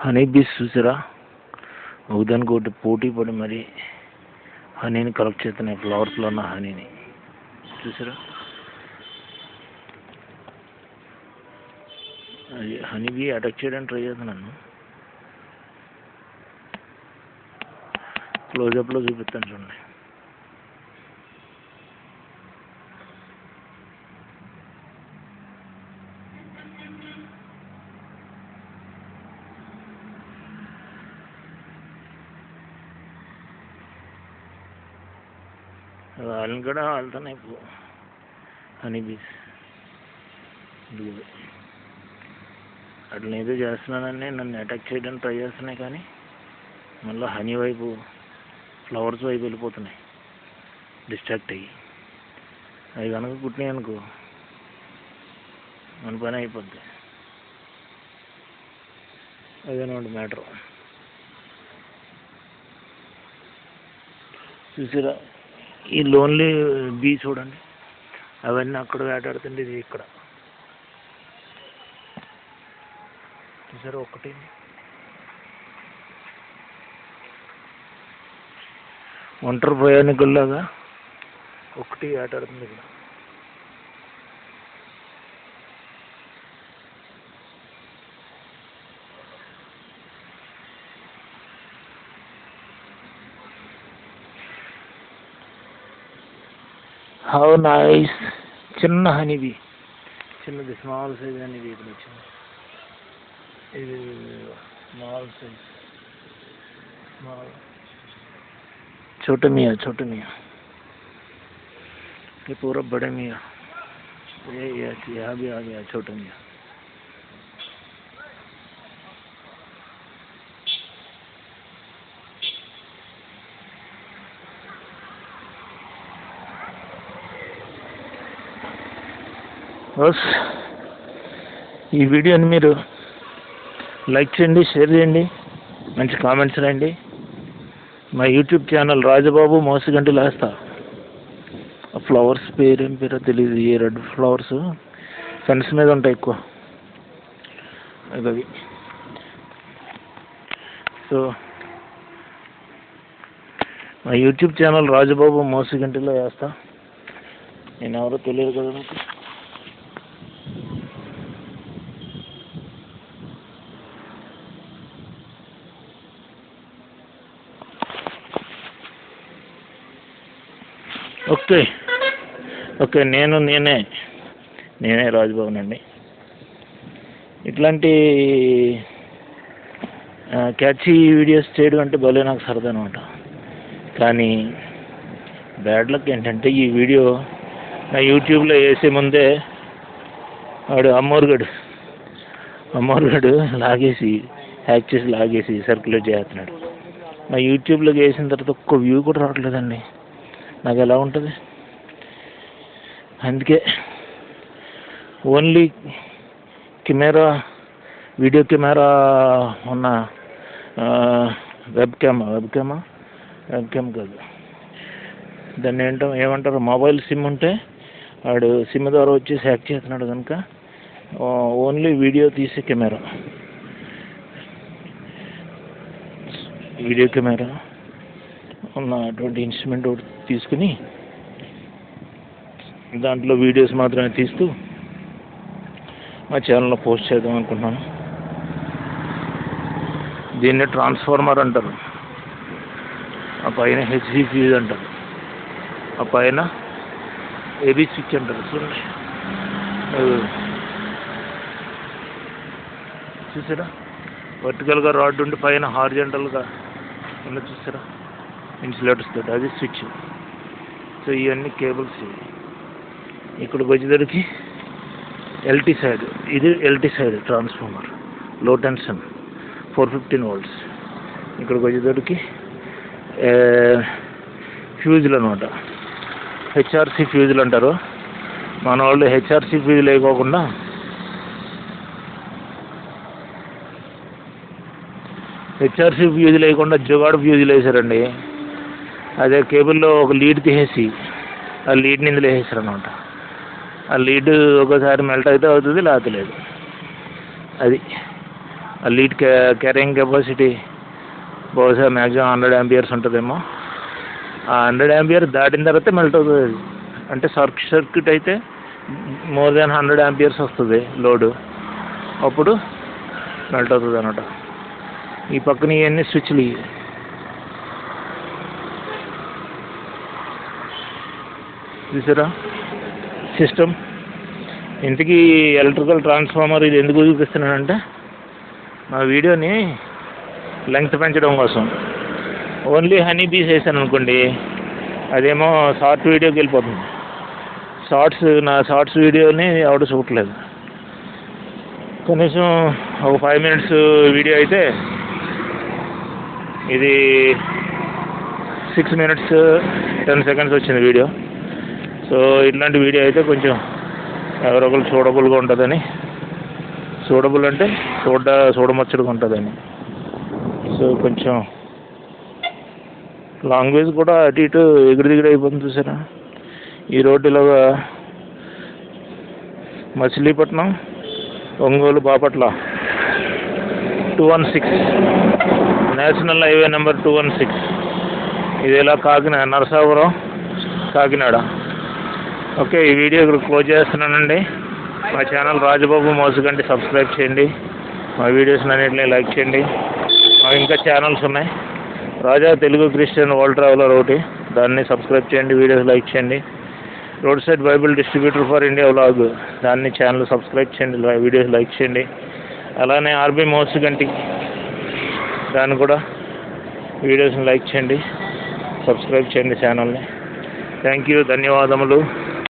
Honey bees చూసారా? ఒకదానికి ఒకటి పోటీ పడి మరి హనీని కలెక్ట్ చేస్తున్నాయి. ఫ్లవర్స్లో ఉన్న హనీని చూసారా? అది హనీ బీ అటాక్ చేయడానికి ట్రై చేస్తున్నాను. క్లోజప్లో చూపిస్తాను చూడండి. వాళ్ళని కూడా వెళ్తున్నాయి ఇప్పుడు హనీ బీస్. అట్లా ఏదో చేస్తున్నానని నన్ను అటాక్ చేయడానికి ట్రై చేస్తున్నాయి, కానీ మళ్ళీ హనీ వైపు ఫ్లవర్స్ వైపు వెళ్ళిపోతున్నాయి డిస్ట్రాక్ట్ అయ్యి. అవి కనుక కుట్టినాయి అనుకో మన పని అయిపోద్ది. అదేనమాట మ్యాటర్. చూసారా ఈ లోన్లీ బీ చూడండి, అవన్నీ అక్కడ వేటాడుతుండే, ఇది ఇక్కడ చూసారా? ఒకటి ఒంటరి ప్రయాణికుల్లాగా ఒకటి వేటాడుతుంది ఇక్కడ. How nice. చిన్న హనీబీ, చిన్నది స్మాల్ సైజ్ హనీబీ ఇక్కడ వచ్చింది. ఇది స్మాల్ సైజ్, స్మాల్ छोटे मियाँ, छोटे मियाँ ये पूरा बड़े मियाँ. ये यहाँ भी आ गया छोटे मियाँ. బస్ ఈ వీడియోని మీరు లైక్ చేయండి, షేర్ చేయండి, మంచి కామెంట్స్ రాయండి. మా యూట్యూబ్ ఛానల్ రాజబాబు మోసిగంటి లేస్తా. ఆ ఫ్లవర్స్ పేరు ఏం పేరో తెలియదు. ఈ రెడ్ ఫ్లవర్స్ ఫెన్స్ మీద ఉంటాయి ఎక్కువ అవి. సో మా యూట్యూబ్ ఛానల్ రాజబాబు మోసిగంటిలో వేస్తా. నేను ఎవరో తెలియదు కదా మీకు. ఓకే ఓకే నేనే రాజబాబునండి. ఇట్లాంటి క్యాచీ వీడియోస్ చేయడం అంటే భలే నాకు సరదా అనమాట. కానీ బ్యాడ్ లక్ ఏంటంటే ఈ వీడియో నా యూట్యూబ్లో వేసే ముందే వాడు అమ్మోరుగడు లాగేసి హ్యాక్ చేసి లాగేసి సర్క్యులేట్ చేస్తున్నాడు. నా యూట్యూబ్లోకి వేసిన తర్వాత ఒక్క వ్యూ కూడా రావట్లేదండి. నాకు ఎలా ఉంటుంది? అందుకే ఓన్లీ వీడియో కెమెరా ఉన్న వెబ్ క్యామ్ కాదు, దాన్ని ఏమంటారు, మొబైల్ సిమ్ ఉంటే వాడు సిమ్ ద్వారా వచ్చేసి హ్యాక్ చేస్తున్నాడు. కనుక ఓన్లీ వీడియో తీసే వీడియో కెమెరా ఉన్న అటువంటి ఇన్స్ట్రుమెంట్ ఒకటి తీసుకుని దాంట్లో వీడియోస్ మాత్రమే తీస్తూ మా ఛానల్లో పోస్ట్ చేద్దాం అనుకుంటున్నాను. దీన్ని ట్రాన్స్ఫార్మర్ అంటారు, ఆ పైన హెచ్డి ఫ్యూజ్ అంటారు, ఆ పైన ఏబీ స్విచ్ అంటారు. చూడండి, చూసారా? వర్టికల్గా రాడ్ ఉండి పైన హారిజంటల్గా ఉన్న చూసారా ఇన్సులేటర్స్ తోటి, అది స్విచ్. సో ఇవన్నీ కేబుల్స్. ఇక్కడికి వచ్చేసరికి ఎల్టీ సైడ్, ఇది ఎల్టీ సైడ్ ట్రాన్స్ఫార్మర్, లో టెన్షన్ 415 volts. ఇక్కడికి వచ్చేసరికి ఫ్యూజులు అనమాట, హెచ్ఆర్సి ఫ్యూజులు అంటారు. మన వాళ్ళు హెచ్ఆర్సి ఫ్యూజులు వేయకోకుండా జుగాడు ఫ్యూజులు వేసారండి. అదే కేబుల్లో ఒక లీడ్ తీసేసి ఆ లీడ్ని ఇందులో వేసేసారు అనమాట. ఆ లీడ్ ఒకసారి మెల్ట్ అయితే అవుతుంది, లేకపోతే లేదు. అది ఆ లీడ్ క్యారింగ్ కెపాసిటీ బహుశా మ్యాక్సిమం 100 ఆంపియర్స్ ఉంటుందేమో. ఆ 100 ఆంపియర్ దాటిన తర్వాత మెల్ట్ అవుతుంది అది. అంటే సర్క్యూట్ అయితే మోర్ దాన్ 100 ఆంపియర్స్ వస్తుంది లోడు, అప్పుడు మెల్ట్ అవుతుంది అన్నమాట. ఈ పక్కన ఇవన్నీ స్విచ్లు చూసారా సిస్టమ్. ఇంతకీ ఎలక్ట్రికల్ ట్రాన్స్ఫార్మర్ ఇది ఎందుకు చూపిస్తున్నానంటే మా వీడియోని లెంగ్త్ పెంచడం కోసం. ఓన్లీ హనీ బీస్ వేసాను అనుకోండి, అదేమో షార్ట్ వీడియోకి వెళ్ళిపోతుంది. నా షార్ట్స్ వీడియోని ఎవడు చూడట్లేదు. కనీసం ఒక 5 minutes వీడియో అయితే ఇది 6 minutes 10 seconds వచ్చింది వీడియో. సో ఇట్లాంటి వీడియో అయితే కొంచెం ఎవరొకరు చూడబుల్గా ఉంటుందని, చూడబుల్ అంటే చూడముచ్చటగా ఉంటుందని. సో కొంచెం లాంగ్వేజ్ కూడా అటు ఇటు ఎగిరి అయిపోతుంది చూసారా. ఈ రోడ్డులోగా Machilipatnam, Ongole, Bapatla 216 national highway number 216. ఇది ఇలా నరసాపురం, కాకినాడ. ఓకే, ఈ వీడియో ఇక్కడ క్లోజ్ చేస్తున్నానండి. మా ఛానల్ రాజబాబు మోసుగంటి సబ్స్క్రైబ్ చేయండి. మా వీడియోస్ అన్నింటినీ లైక్ చేయండి. మాకు ఇంకా ఛానల్స్ ఉన్నాయి. రాజా తెలుగు క్రిస్టియన్ వరల్డ్ ట్రావెలర్ ఒకటి, దాన్ని సబ్స్క్రైబ్ చేయండి, వీడియోస్ లైక్ చేయండి. Road side Bible distributor for India vlog, దాన్ని ఛానల్ సబ్స్క్రైబ్ చేయండి, వీడియోస్ లైక్ చేయండి. అలానే ఆర్బీ మోసుగంటి, దాన్ని కూడా వీడియోస్ని లైక్ చేయండి, సబ్స్క్రైబ్ చేయండి ఛానల్ని. థ్యాంక్ యూ, ధన్యవాదములు.